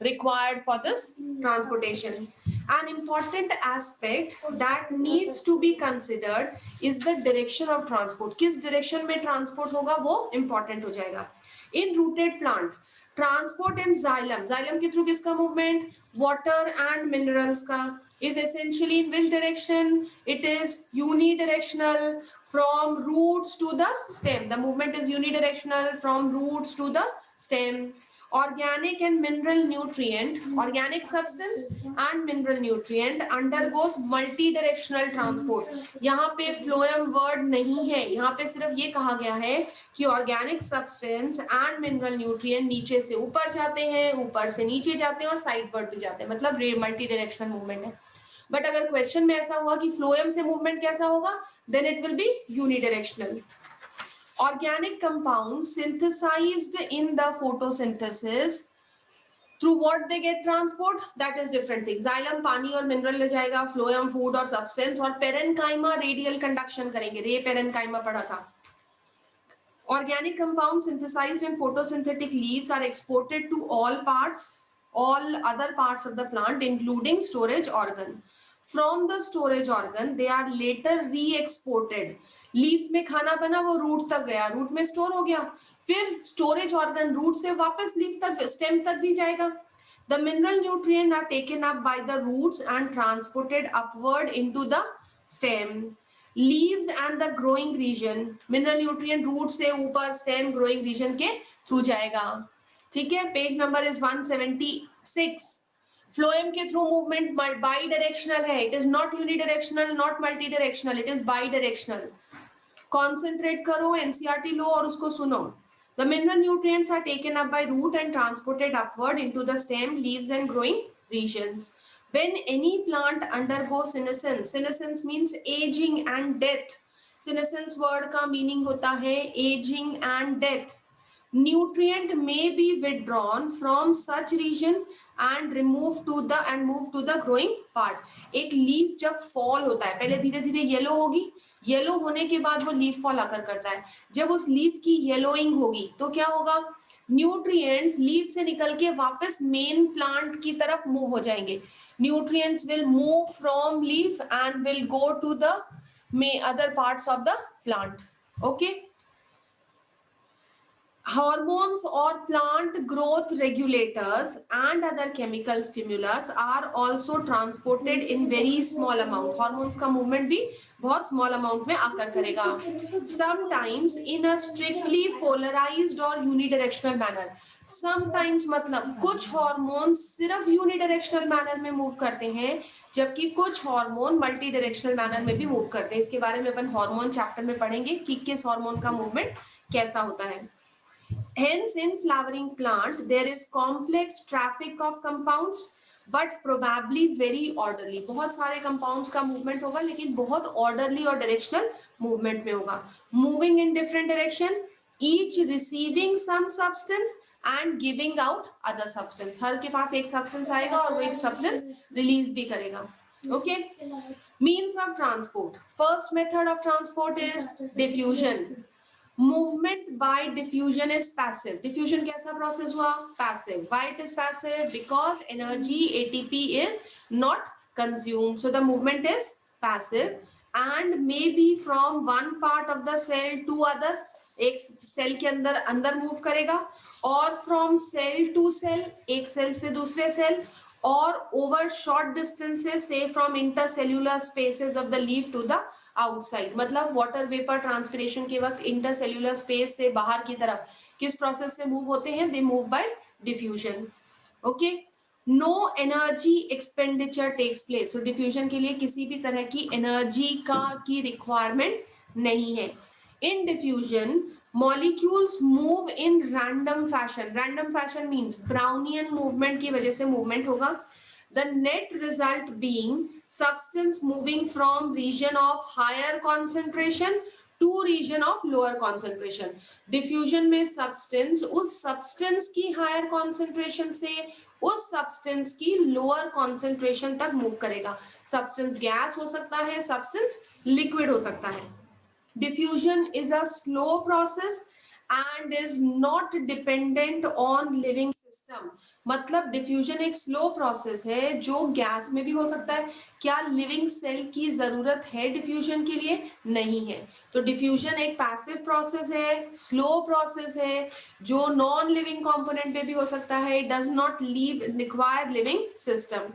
required for this transportation. An important aspect that needs to be considered is the direction of transport. किस direction में transport होगा वो important हो जाएगा. In rooted plant, transport in xylem, xylem के through किसका movement? Water and minerals का. Is essentially in which direction? It is unidirectional from roots to the stem. The movement is unidirectional from roots to the stem. Organic and mineral nutrient, organic substance and mineral nutrient undergoes multi-directional transport. यहाँ पे phloem word नहीं है, यहाँ पे सिर्फ ये कहा गया है कि organic substance and mineral nutrient नीचे से ऊपर जाते हैं, ऊपर से नीचे जाते हैं और sideward भी जाते हैं, मतलब multi-directional movement है. बट अगर क्वेश्चन में ऐसा हुआ कि फ्लोएम से मूवमेंट कैसा होगा, then it will be unidirectional. Organic compounds synthesized in the photosynthesis, through what they get transport, that is different thing. Xylem पानी और मिनरल ले जाएगा, phloem food और substance, और parenchyma radial conduction करेंगे. रे parenchyma पढ़ा था. Organic compounds synthesized in photosynthetic leaves are exported to all other parts of the plant, including storage organ. From the storage organ, they are later re-exported. Leaves में खाना बना, वो root तक गया, root में store हो गया, फिर storage organ root से वापस leaf तक, stem तक भी जाएगा. The mineral nutrients are taken up by the roots and transported upward into the stem. Leaves and the growing region, mineral nutrient root से ऊपर, stem growing region के through जाएगा. ठीक है, पेज नंबर इज 176. फ्लोएम के through movement by directional है. It is not unidirectional, not multi directional, it is by directional. Concentrate करो, NCERT लो और उसको सुनो. The mineral nutrients are taken up by root and transported upward into the stem, leaves and growing regions. When any plant undergoes senescence, senescence means aging and death. Senescence word का meaning होता है aging and death. Nutrient may be withdrawn from such region and move to the growing part. एक leaf जब fall होता है, पहले धीरे धीरे येलो होगी, येलो होने के बाद वो लीफ फॉल आकर करता है. जब उस लीफ की येलोइंग होगी तो क्या होगा, न्यूट्रिएंट्स लीफ से निकल के वापस मेन प्लांट की तरफ मूव हो जाएंगे. Nutrients will move from leaf and will go to the other parts of the plant. Okay. Hormones or plant growth regulators and other chemical stimulus are also transported in very small amount. Hormones का movement भी बहुत small amount में आकर करेगा. Sometimes in a strictly polarized or unidirectional manner. Sometimes मतलब कुछ hormones सिर्फ unidirectional manner में move करते हैं, जबकि कुछ hormone multidirectional manner में भी move करते हैं. इसके बारे में अपन hormone chapter में पढ़ेंगे कि किस hormone का movement कैसा होता है. Hence, in flowering plant, there is complex traffic of compounds, but probably very orderly. बहुत सारे compounds का movement होगा, लेकिन बहुत orderly और directional movement में होगा. Moving in different direction, each receiving some substance and giving out other substance. हर के पास एक substance आएगा और वो एक substance release भी करेगा. Okay. Means of transport. First method of transport is diffusion. Movement by diffusion is passive. Diffusion कैसा process हुआ? Passive. Why it is passive? Because energy ATP is not consumed. So the movement is passive and may be from one part of the cell to other. एक cell के अंदर move करेगा और from cell to cell, एक cell से दूसरे cell, और over short distances से from intercellular spaces of the leaf to the outside. मतलब वाटर वेपर ट्रांसपिरेशन के वक्त इंटरसेल्यूलर स्पेस से बाहर की तरफ किस प्रोसेस से मूव होते हैं? They move by diffusion. Okay. No energy expenditure takes place. So diffusion के लिए किसी भी तरह की एनर्जी की रिक्वायरमेंट नहीं है. इन diffusion molecules move in random fashion. Random fashion means Brownian movement की वजह से movement होगा. The net result being substance moving from region of higher concentration to region of lower concentration. Diffusion में substance उस substance की higher concentration से उस substance की lower concentration तक move करेगा. Substance gas हो सकता है, substance liquid हो सकता है. Diffusion is a slow process and is not dependent on living system. मतलब डिफ्यूजन एक स्लो प्रोसेस है जो गैस में भी हो सकता है। क्या लिविंग सेल की जरूरत है डिफ्यूजन के लिए? नहीं है। तो डिफ्यूजन एक पैसिव प्रोसेस है, स्लो प्रोसेस है, जो नॉन लिविंग कंपोनेंट में भी हो सकता है। It does not require living system.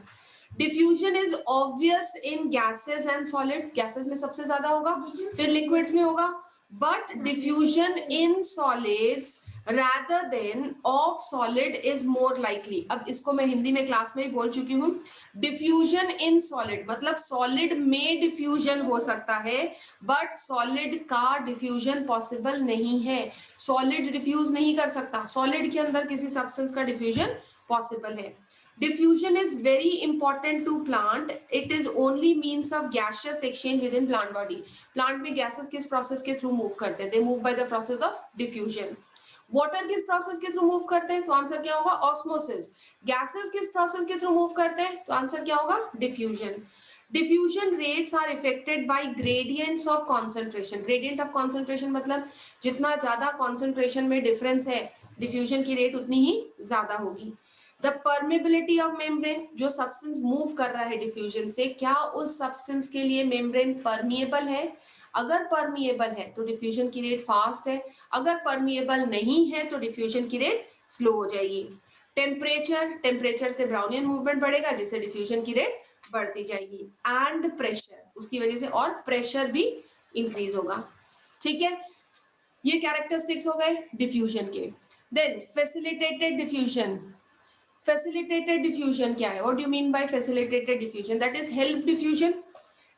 Diffusion is obvious in gases and solid, gases में सबसे ज्यादा होगा, फिर लिक्विड्स में होगा। But diffusion in solids rather than of solid is more likely। अब इसको मैं हिंदी में क्लास में ही बोल चुकी हूँ। डिफ्यूजन इन सॉलिड मतलब सॉलिड में डिफ्यूजन हो सकता है, बट सॉलिड का डिफ्यूजन पॉसिबल नहीं है। सॉलिड डिफ्यूज नहीं कर सकता, सॉलिड के अंदर किसी सब्सटेंस का डिफ्यूजन पॉसिबल है। Diffusion is very important to plant. It is only means of gaseous exchange within plant body. Plant में gases किस process के through move करते हैं? They move by the process of diffusion. Water किस process के through move करते हैं? तो आंसर क्या होगा? Osmosis. Gases किस process के through move करते हैं? तो आंसर क्या होगा? Diffusion. Diffusion rates are affected by gradients of concentration. Gradient of concentration मतलब जितना ज्यादा concentration में difference है, diffusion की rate उतनी ही ज्यादा होगी। द परमेबिलिटी ऑफ मेम्ब्रेन, जो सब्सटेंस मूव कर रहा है डिफ्यूजन से, क्या उस सब्सटेंस के लिए मेम्ब्रेन परमिएबल है? अगर परमिएबल है तो डिफ्यूजन की रेट फास्ट है, अगर परमिएबल नहीं है तो डिफ्यूजन की रेट स्लो हो जाएगी। टेम्परेचर, टेम्परेचर से ब्राउनियन मूवमेंट बढ़ेगा जिससे डिफ्यूजन की रेट बढ़ती जाएगी। एंड प्रेशर, उसकी वजह से और प्रेशर भी इंक्रीज होगा। ठीक है, ये कैरेक्टरिस्टिक्स हो गए डिफ्यूजन के। Then facilitated diffusion. Facilitated diffusion क्या है? What do you mean by facilitated diffusion? That is help diffusion.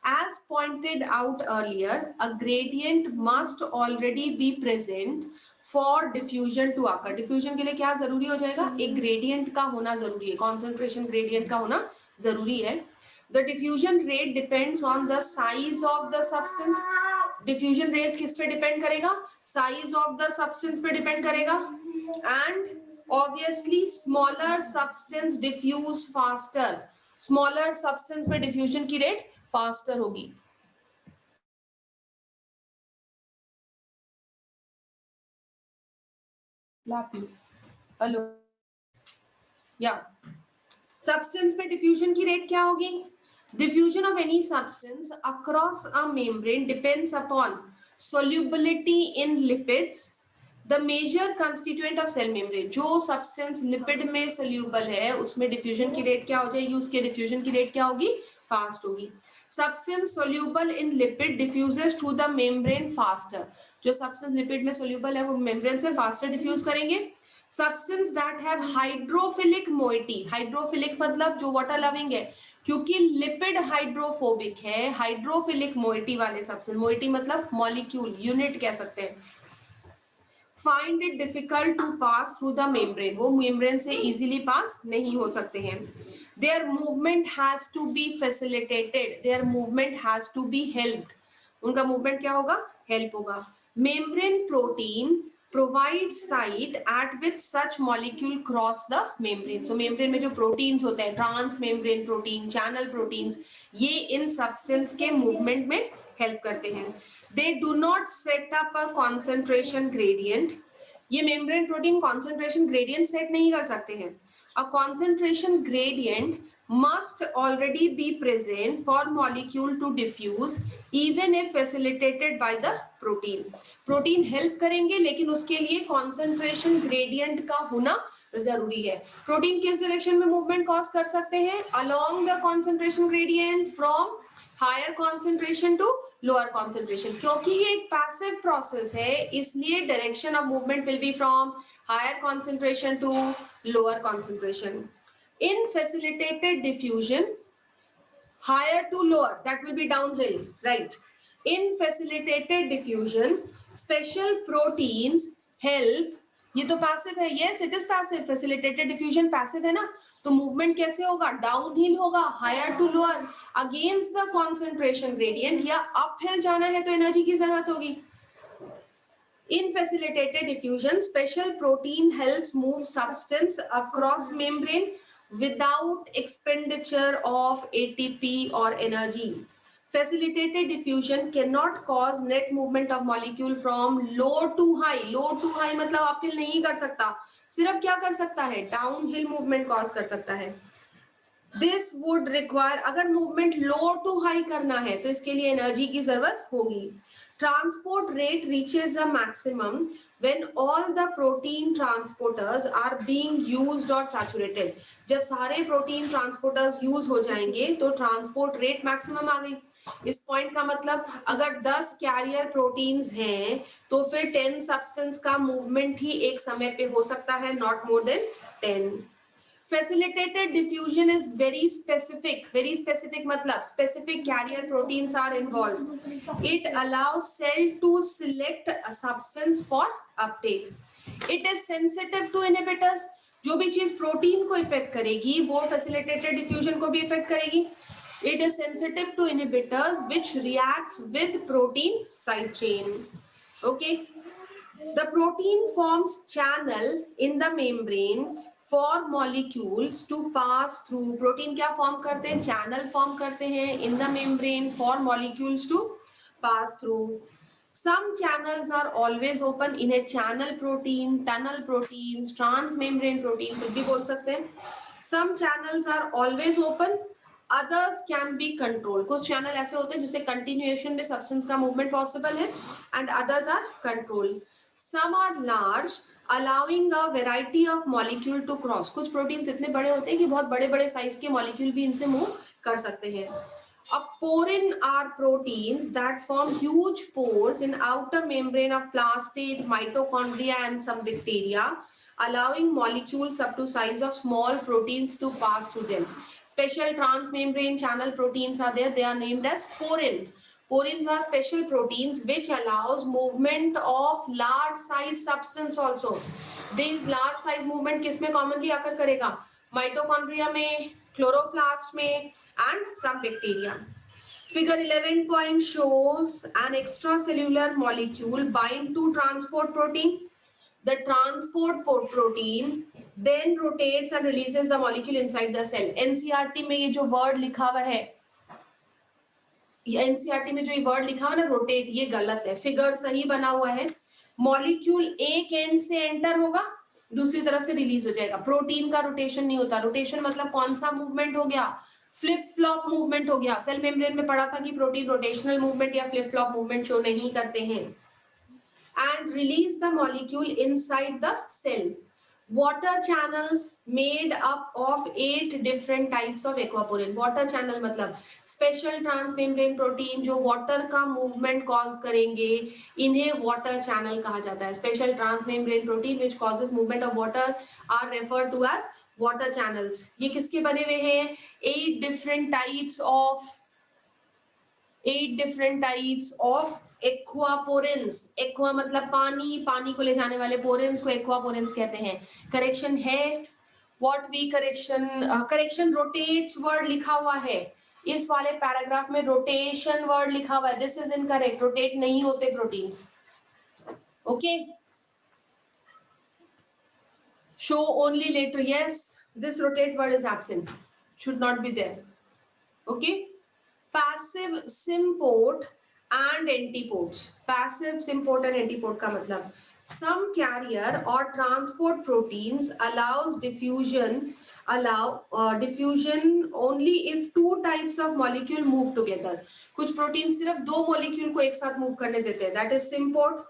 As pointed out earlier, a gradient must already be present for diffusion to occur. Diffusion के लिए क्या जरूरी हो जाएगा? एक gradient का होना जरूरी है, concentration gradient का होना जरूरी है। The diffusion rate depends on the size of the substance. Diffusion rate किस पे depend करेगा? Size of the substance पे depend करेगा। And obviously smaller substance diffuse faster, smaller substance में diffusion की rate faster होगी। हेलो या सब्सटेंस में डिफ्यूजन की रेट क्या होगी? Diffusion of any substance across a membrane depends upon solubility in lipids, the major constituent of cell membrane. जो substance lipid में सोल्यूबल है उसमें डिफ्यूजन की रेट क्या हो जाएगी? उसके डिफ्यूजन की रेट क्या होगी? फास्ट होगी। Substance soluble in lipid diffuses through the membrane faster. जो सब्सटेंस लिपिड में सोल्यूबल है वो मेम्ब्रेन से फास्टर डिफ्यूज करेंगे। Substance that have hydrophilic moiety, hydrophilic मतलब जो वाटर लविंग है, क्योंकि लिपिड हाइड्रोफोबिक है, हाइड्रोफिलिक मोइटी वाले सब्सटेंस, मोइटी मतलब मॉलिक्यूल, यूनिट कह सकते हैं, find it difficult to pass through the membrane, वो मेम्ब्रेन से इजीली पास नहीं हो सकते हैं। Their movement has to be facilitated, their movement has to be helped, उनका मूवमेंट क्या होगा? हेल्प होगा। Membrane protein provide site at which such molecule cross the membrane. So membrane में जो प्रोटीन्स होते हैं, trans membrane protein, channel proteins, ये इन सब्सटेंस के मूवमेंट में हेल्प करते हैं। They do not set up a concentration gradient. ये membrane protein concentration gradient set नहीं कर सकते हैं। A concentration gradient must already be present for molecule to diffuse even if facilitated by the protein. Protein help करेंगे लेकिन उसके लिए concentration gradient का होना जरूरी है। प्रोटीन किस डायरेक्शन में मूवमेंट कॉज कर सकते हैं? Along the concentration gradient from higher concentration to lower concentration. क्योंकि ये एक पैसिव प्रोसेस है इसलिए direction of movement will be from higher concentration to lower concentration. In facilitated diffusion higher to lower, that will be downhill, right? In facilitated diffusion special proteins help, ये तो passive है, yes it is passive, facilitated diffusion passive है ना, तो movement कैसे होगा? Downhill होगा, higher to lower, against the concentration gradient, या अपहिल जाना है तो एनर्जी की जरूरत होगी। In facilitated diffusion, special protein helps move substance across membrane without expenditure of ATP or energy. Facilitated diffusion cannot cause net movement of molecule from low to high. Low to high मतलब uphill नहीं कर सकता, सिर्फ क्या कर सकता है, down hill movement cause कर सकता है। दिस वुड रिक्वायर, अगर मूवमेंट लो टू हाई करना है तो इसके लिए एनर्जी की जरूरत होगी। Transport rate reaches a maximum when all the protein transporters are being used or saturated। जब सारे प्रोटीन ट्रांसपोर्टर्स यूज हो जाएंगे तो ट्रांसपोर्ट रेट मैक्सिमम आ गई। इस पॉइंट का मतलब अगर 10 कैरियर प्रोटीन्स हैं तो फिर 10 सब्सटेंस का मूवमेंट ही एक समय पे हो सकता है, not more than 10। Facilitated diffusion is very specific matlab specific carrier proteins are involved. It allows cell to select a substance for uptake. It is sensitive to inhibitors। जो भी चीज प्रोटीन को इफेक्ट करेगी वो फैसिलिटेटेड डिफ्यूजन को भी effect करेगी। It is sensitive to inhibitors which reacts with protein side chain। Okay, the protein forms channel in the membrane for molecules to pass through। Protein क्या फॉर्म करते हैं, channel form करते हैं in the membrane for molecules to pass through। Some channels are always open in a channel protein, tunnel proteins, transmembrane protein कुछ भी बोल सकते हैं। Some channels are always open, others can be controlled। कुछ channel ऐसे होते हैं जिससे कंटिन्यूएशन में सब्सटेंस का मूवमेंट पॉसिबल है, and others are controlled। Some are large, allowing a variety of molecule to cross। कुछ प्रोटीन्स इतने बड़े होते हैं कि बहुत बड़े बड़े साइज के मॉलिक्यूल भी इनसे मूव कर सकते हैं। A porin are proteins that form huge pores in outer membrane of plastid, mitochondria and some bacteria, allowing molecules up to size of small proteins to pass through them। Special transmembrane channel proteins are there, they are named as porin। Porins are special proteins which allows movement of large size substance also। These large size movement किसमें commonly occur करेगा, mitochondria में, chloroplast में and some bacteria। Figure 11 point shows an extracellular molecule bind to transport protein। The transport protein then rotates and releases the molecule inside the cell। NCERT में ये जो word लिखा हुआ है, NCERT में जो ये वर्ड लिखा हुआ है ना रोटेट, ये गलत है। फिगर सही बना हुआ है, मॉलिक्यूल एक एंड से एंटर होगा, दूसरी तरफ से रिलीज हो जाएगा। प्रोटीन का रोटेशन नहीं होता। रोटेशन मतलब कौन सा मूवमेंट हो गया, फ्लिप फ्लॉप मूवमेंट हो गया। सेल मेम्ब्रेन में पढ़ा था कि प्रोटीन रोटेशनल मूवमेंट या फ्लिप फ्लॉप मूवमेंट शो नहीं करते हैं। And release the molecule inside the cell. Water channels made up of 8 different types of aquaporin। water channel मतलब special transmembrane protein जो water का movement cause करेंगे, इन्हें water channel कहा जाता है। special transmembrane protein which causes movement of water are referred to as water channels। ये किसके बने हुए हैं, 8 different types of एक्वापोरेंस। एक्वा मतलब पानी, पानी को ले जाने वाले पोरेंस को एक्वापोरेंस कहते हैं। करेक्शन है, what we correction rotates word लिखा हुआ है इस वाले पैराग्राफ में, रोटेशन वर्ड लिखा हुआ है, दिस इज इनकरेक्ट। रोटेट नहीं होते proteins. Okay, show only letter, yes this rotate word is absent, should not be there. Okay, passive symport and antipodes। passive symport and antipode का मतलब some carrier or transport proteins allows diffusion only if two types of molecule move together। कुछ protein सिर्फ दो molecule को एक साथ move करने देते हैं, that is symport।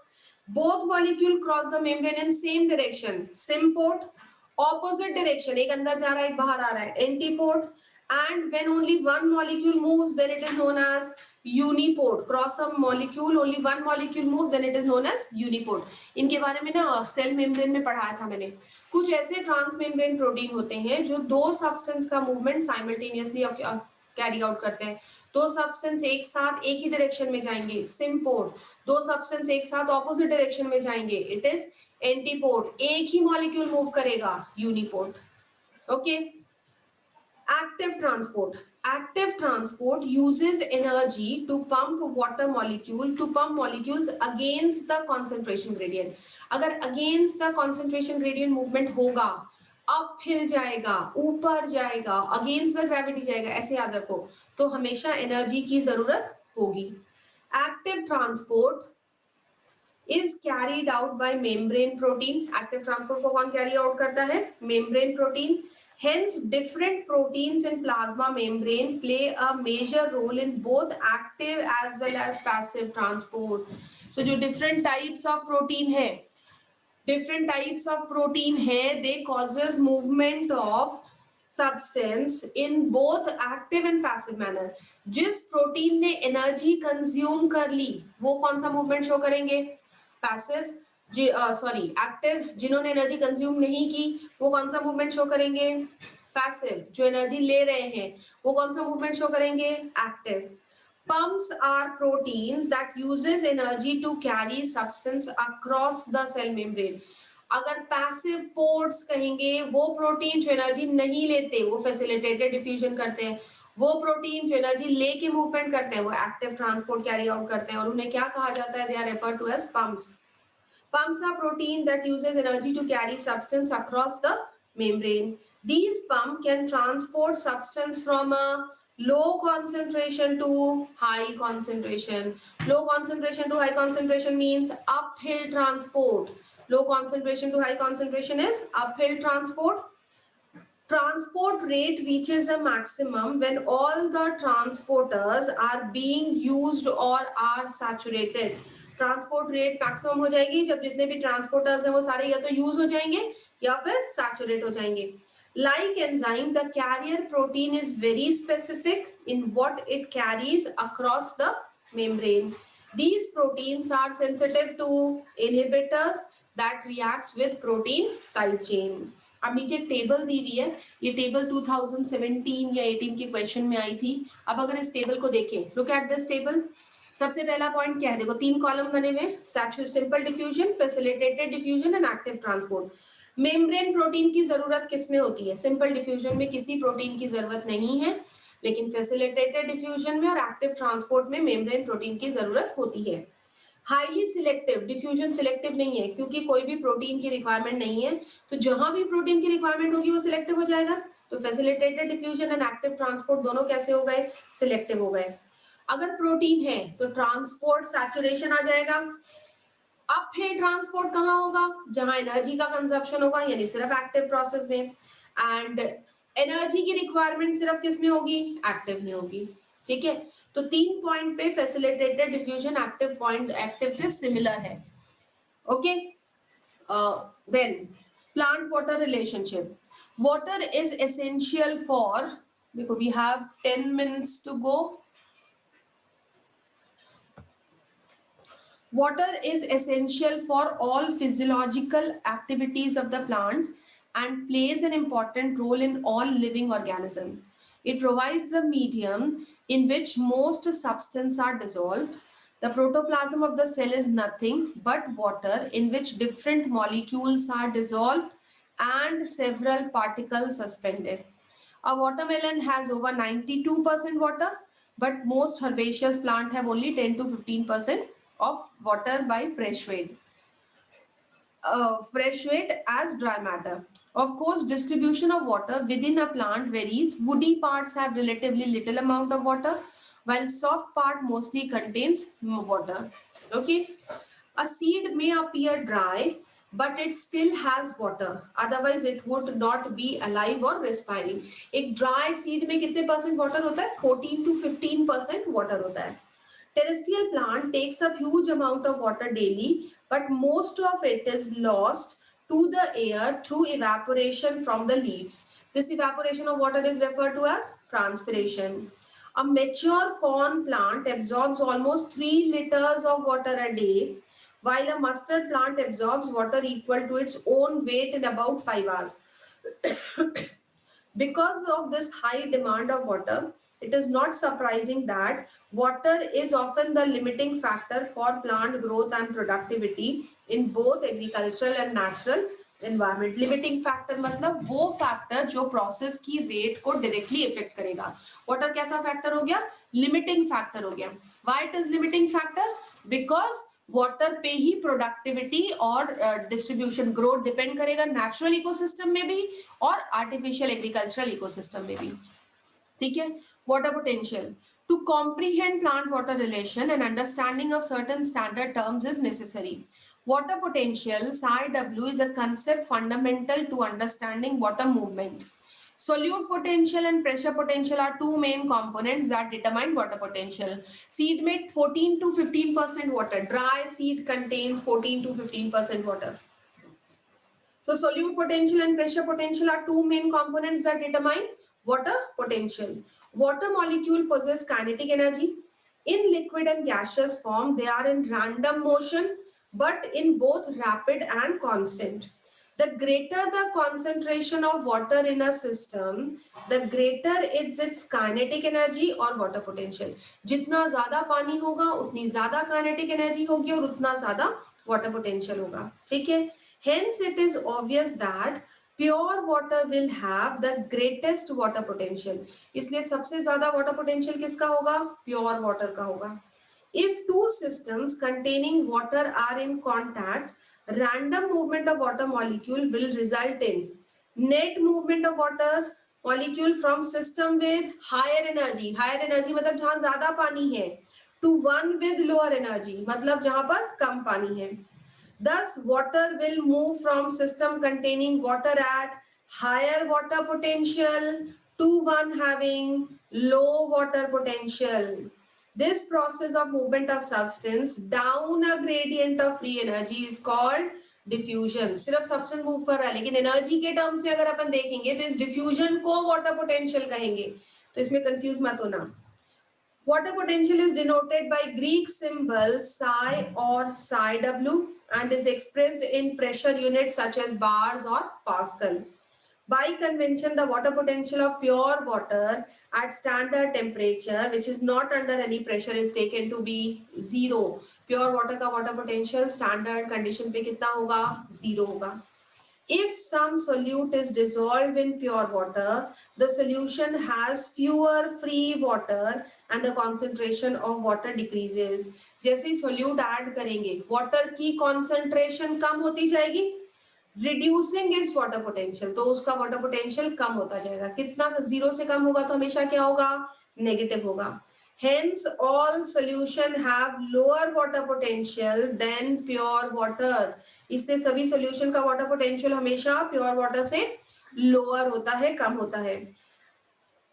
both molecule cross the membrane in same direction, symport। opposite direction, एक अंदर जा रहा है एक बाहर आ रहा है, antipode। and when only one molecule moves then it is known as uniport. Cross a molecule only one molecule move then it is known as uniport. इनके बारे में ना सेल मेम्ब्रेन में पढ़ाया था मैंने। कुछ ऐसे ट्रांसमेम्ब्रेन प्रोटीन होते हैं जो दो सब्सटेंस का मूवमेंट साइमल्टेनियसली कैरी आउट करते हैं। दो सब्सटेंस एक साथ एक ही डायरेक्शन में जाएंगे, सिम्पोड। दो सब्सटेंस एक साथ ऑपोजिट डायरेक्शन में जाएंगे, इट इज एंटीपोड। एक ही मॉलिक्यूल मूव करेगा, uniport. Okay, active transport uses energy to pump molecules against the concentration gradient। अगर against the concentration gradient movement होगा, अप हिल जाएगा, ऊपर जाएगा, against the gravity जाएगा, ऐसे याद रखो, तो हमेशा एनर्जी की जरूरत होगी। Active transport is carried out by membrane protein. Active transport को कौन carry out करता है? Membrane protein. Hence, different proteins in plasma membrane play a major role in both active as well as passive transport. So, जो different types of protein है, they causes movement of substance in both active and passive manner. जिस protein ने energy consume कर ली वो कौन सा movement show करेंगे? Passive. Active. जिन्होंने एनर्जी कंज्यूम नहीं की वो कौन सा मूवमेंट शो करेंगे? पैसिव. जो एनर्जी ले रहे हैं वो कौन सा मूवमेंट शो करेंगे? Active. Pumps are proteins that uses energy to carry substance across the cell membrane. अगर पैसिव पोर्ट्स कहेंगे वो प्रोटीन जो एनर्जी नहीं लेते वो फैसिलिटेटेड डिफ्यूजन करते हैं. वो प्रोटीन जो एनर्जी लेके मूवमेंट करते हैं वो एक्टिव ट्रांसपोर्ट कैरी आउट करते हैं और उन्हें क्या कहा जाता है? They are referred to as pumps. Pumps are protein that uses energy to carry substance across the membrane. These pumps can transport substance from a low concentration to high concentration. Low concentration to high concentration means uphill transport. Low concentration to high concentration is uphill transport. Transport rate reaches a maximum when all the transporters are being used or are saturated. Transport rate maximum हो जाएगी जब जितने भी transporters हैं वो सारे या तो यूज हो जाएंगे या फिर सैचुरेट हो जाएंगे. Like enzyme, the carrier protein is very specific in what it carries across the membrane. These proteins are sensitive to inhibitors that reacts with protein side chain. अब नीचे एक टेबल दी हुई है, ये टेबल 2017 या 18 के क्वेश्चन में आई थी. अब अगर इस टेबल को देखें, लुक एट दिस टेबल. सबसे पहला पॉइंट क्या है? देखो 3 कॉलम बने हुए, simple diffusion, facilitated diffusion and active transport. Membrane protein की जरूरत किसमें होती है? सिंपल डिफ्यूजन में किसी प्रोटीन की जरूरत नहीं है, लेकिन फैसिलिटेटेड डिफ्यूजन में और एक्टिव ट्रांसपोर्ट में मेम्ब्रेन प्रोटीन की जरूरत होती है. हाईली सिलेक्टिव डिफ्यूजन सिलेक्टिव नहीं है क्योंकि कोई भी प्रोटीन की रिक्वायरमेंट नहीं है, तो जहां भी प्रोटीन की रिक्वायरमेंट होगी वो सिलेक्टिव हो जाएगा. तो facilitated diffusion and active transport दोनों कैसे हो गए? सिलेक्टिव हो गए. अगर प्रोटीन है तो ट्रांसपोर्ट सैचुरेशन आ जाएगा. अपहिल ट्रांसपोर्ट कहाँ होगा? जहां एनर्जी का कंजप्शन होगा, यानी सिर्फ एक्टिव प्रोसेस में. एंड एनर्जी की रिक्वायरमेंट सिर्फ किस में होगी? एक्टिव में होगी. ठीक है, तो 3 पॉइंट पे facilitated diffusion active point active से सिमिलर है. Okay, then plant water relationship. Water is essential for, देखो we have 10 minutes to go. Water is essential for all physiological activities of the plant and plays an important role in all living organisms. It provides a medium in which most substances are dissolved. The protoplasm of the cell is nothing but water in which different molecules are dissolved and several particles suspended. A watermelon has over 92% water, but most herbaceous plants have only 10 to 15% of water by fresh weight. Fresh weight as dry matter. Of course, distribution of water within a plant varies. Woody parts have relatively little amount of water, while soft part mostly contains water. Okay, a seed may appear dry, but it still has water. Otherwise, it would not be alive or respiring. एक dry seed में कितने percent water होता है? 14 to 15% water होता है. Terrestrial plant takes up huge amount of water daily, but most of it is lost to the air through evaporation from the leaves. This evaporation of water is referred to as transpiration. A mature corn plant absorbs almost 3 liters of water a day, while a mustard plant absorbs water equal to its own weight in about 5 hours. Because of this high demand of water, it is not surprising that water is often the limiting factor for plant growth and productivity in both agricultural and natural environment. Limiting factor मतलब वो factor जो process की rate को directly affect करेगा. Water कैसा factor हो गया? Limiting factor हो गया. Why it is limiting factor? Because water पे ही प्रोडक्टिविटी और डिस्ट्रीब्यूशन ग्रोथ डिपेंड करेगा, नेचुरल इकोसिस्टम में भी और आर्टिफिशियल एग्रीकल्चरल इकोसिस्टम में भी. ठीक है. Water potential. To comprehend plant water relation, an understanding of certain standard terms is necessary. Water potential, psi W, is a concept fundamental to understanding water movement. Solute potential and pressure potential are two main components that determine water potential. Seed में 14 to 15% water. Dry seed contains 14 to 15% water. So solute potential and pressure potential are two main components that determine water potential. Water molecule possess kinetic energy. In liquid and gaseous form, they are in random motion, but in both rapid and constant. The greater the concentration of water in a system, the greater its kinetic energy or water potential. जितना ज़्यादा पानी होगा, उतनी ज़्यादा kinetic energy होगी और उतना ज़्यादा water potential होगा. ठीक है? Hence, it is obvious that pure water will have the greatest water potential. इसलिए सबसे ज़्यादा water potential किसका होगा? Pure water का होगा. If two systems containing water are in contact, random movement of water molecule will result in net movement of water molecule from system with higher energy. Higher energy मतलब जहाँ ज़्यादा पानी है, to one with lower energy मतलब जहाँ पर कम पानी है. Thus, water will move from system containing water at higher water potential to one having low water potential. This process of movement of substance down a gradient of free energy is called diffusion. सिर्फ substance move कर रहा है, लेकिन energy के terms में अगर अपन देखेंगे तो इस diffusion को water potential कहेंगे. तो इसमें confuse मत होना. Water potential is denoted by Greek symbol psi or psi W and is expressed in pressure units such as bars or Pascal. By convention, the water potential of pure water at standard temperature, which is not under any pressure, is taken to be zero. Pure water का water potential standard condition पे कितना होगा? Zero होगा. If some solute is dissolved in pure water, the solution has fewer free water and the concentration of water decreases. जैसे ही solute add करेंगे, water की concentration कम होती जाएगी, reducing its water potential. तो उसका water potential कम होता जाएगा. कितना? zero से कम होगा तो हमेशा क्या होगा? Negative होगा. Hence, all solution have lower water potential than pure water. इससे सभी solution का water potential हमेशा pure water से lower होता है, कम होता है.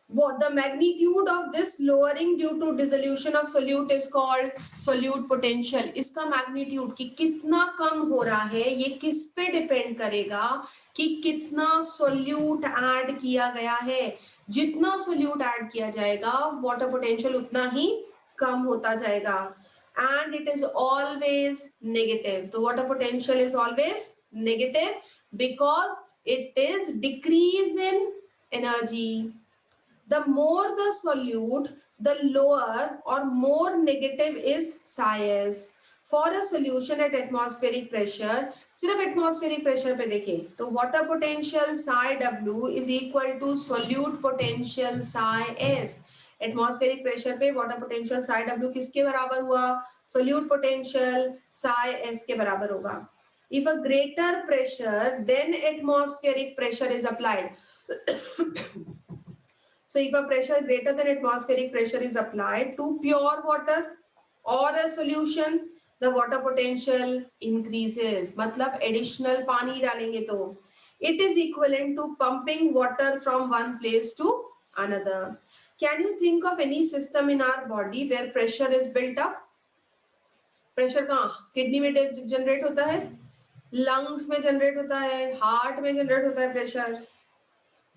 What the magnitude of this lowering due to dissolution of solute is called solute potential. इसका magnitude कि कितना कम हो रहा है, ये किस पे depend करेगा कि कितना solute add किया गया है. जितना solute add किया जाएगा, water potential उतना ही कम होता जाएगा. And it is always negative. The water potential is always negative because it is decrease in energy. The more the solute, the lower or more negative is psi s. For a solution at atmospheric pressure, सिर्फ atmospheric pressure पे देखें तो water potential psi w is equal to solute potential psi s. Atmospheric pressure पे water potential psi w किसके बराबर हुआ? Solute potential psi s के बराबर होगा. If a greater pressure then atmospheric pressure is applied. So if a pressure greater than atmospheric pressure is applied to pure water or a solution, the water potential increases. मतलब additional पानी डालेंगे तो it is equivalent to pumping water from one place to another. Can you think of any system in our body where pressure is built up? Pressure कहाँ? Kidney में generate होता है, lungs में generate होता है, heart में generate होता है pressure.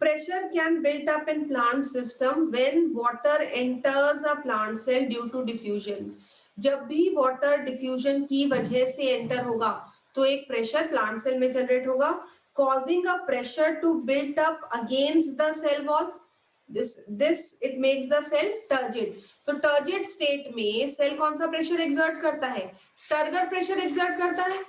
Pressure can build up in plant system when water enters a plant cell due to diffusion. जब भी water diffusion की वजह से enter होगा, तो एक pressure plant cell में generate होगा, causing a pressure to build up against the cell wall. This it makes the cell turgid. तो turgid state में cell कौन सा pressure exert करता है? Turgor pressure exert करता है.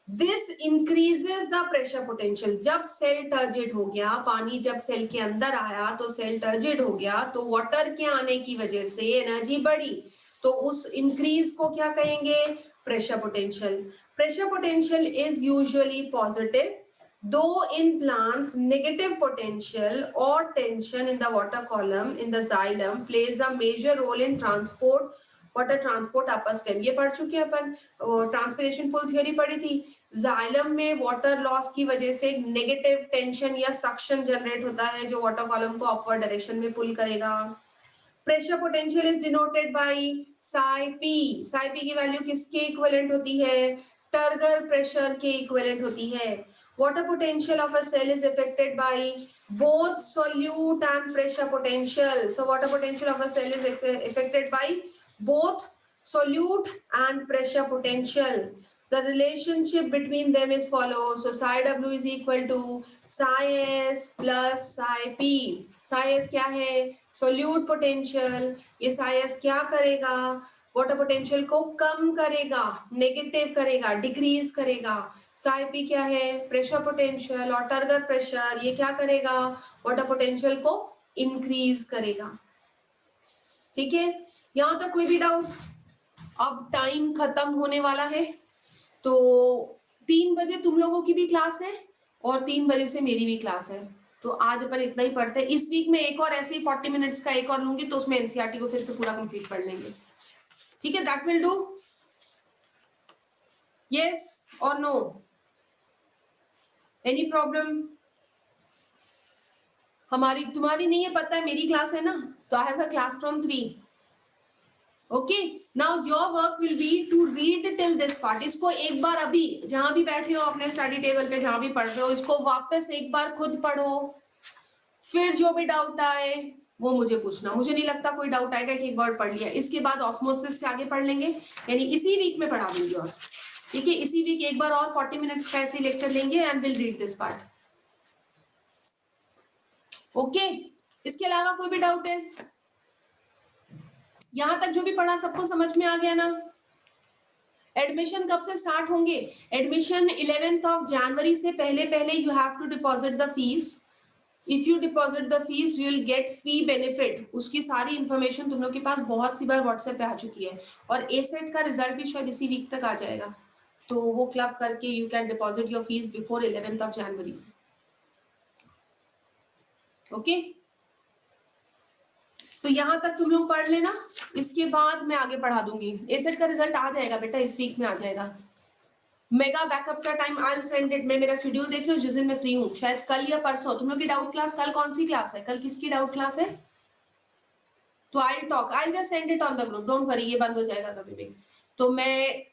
This increases the pressure potential. जब सेल टर्जिड हो गया, पानी जब सेल के अंदर आया तो सेल टर्जिड हो गया, तो वाटर के आने की वजह से एनर्जी बढ़ी, तो उस इंक्रीज को क्या कहेंगे? Pressure potential. Pressure potential is usually positive, though in plants negative potential or tension in the water column in the xylem plays a major role in transport water transport upper stem, ये पढ़ चुके हैं अपन, transpiration pull theory पढ़ी थी। Xylem में water loss की वजह से नेगेटिव टेंशन या सक्शन जनरेट होता है जो वाटर कॉलम को अपवर्ड डायरेक्शन में पुल करेगा। Pressure potential is denoted by psi P, psi P की वैल्यू किसके इक्विवेलेंट होती है, टर्गर प्रेशर के इक्विवेलेंट होती है। Water potential of a cell is affected by both solute and pressure potential. So water potential of a cell is affected by both solute and pressure potential. The relationship between them is follows. So psi W is equal to psi S plus psi P. Psi S क्या है, solute potential. ये psi S क्या करेगा, water potential को कम करेगा, negative करेगा, decrease करेगा। psi P क्या है, प्रेशर पोटेंशियल, और टर्गर प्रेशर ये क्या करेगा, वाटर पोटेंशियल को इंक्रीज करेगा। ठीक है, यहां तक कोई भी डाउट? अब टाइम खत्म होने वाला है, तो 3 बजे तुम लोगों की भी क्लास है और 3 बजे से मेरी भी क्लास है, तो आज अपन इतना ही पढ़ते हैं। इस वीक में एक और ऐसे ही 40 मिनट्स का एक और लूंगी, तो उसमें एनसीईआरटी को फिर से पूरा कंप्लीट पढ़ लेंगे। ठीक है, दैट विल डू, यस और नो, एनी प्रॉब्लम? हमारी तुम्हारी नहीं है, पता है मेरी क्लास है ना, तो I have a class from 3। Okay, now your work will be to read till this part. इसको एक बार अभी जहां भी बैठे हो अपने स्टडी टेबल पे, जहां भी पढ़ रहे हो, इसको वापस एक बार खुद पढ़ो, फिर जो भी डाउट आए वो मुझे पूछना। मुझे नहीं लगता कोई डाउट आएगा कि एक बार पढ़ लिया, इसके बाद ऑस्मोसिस से आगे पढ़ लेंगे, यानी इसी वीक में पढ़ा दूंगी। और ठीक है, इसी वीक एक बार और 40 मिनट्स का ऐसे लेक्चर लेंगे and will read this part. Okay, इसके अलावा कोई भी डाउट है? यहां तक जो भी पढ़ा सबको समझ में आ गया ना? एडमिशन कब से स्टार्ट होंगे? एडमिशन 11th of January से पहले पहले you have to deposit the fee. If you deposit the fee you will get fee benefit. उसकी सारी इंफॉर्मेशन तुम लोग के पास बहुत सी बार व्हाट्सएप पे आ चुकी है, और ए सेट का रिजल्ट भी शायद इसी वीक तक आ जाएगा, तो वो क्लब करके you can deposit your fees before 11th of January। Okay, तो यहां तक तुम लोग पढ़ लेना, इसके बाद मैं आगे पढ़ा दूंगी। एसेट का रिजल्ट आ जाएगा बेटा, इस वीक में आ जाएगा। मेगा बैकअप का time I will send it. मैं मेरा शेड्यूल देख लो, जिस दिन मैं फ्री हूँ, शायद कल या परसों। तुम लोग की डाउट क्लास कल कौन सी क्लास है? कल किसकी डाउट क्लास है? तो I talk, I just send it on the group, don't worry, ये बंद हो जाएगा कभी भी। तो मैं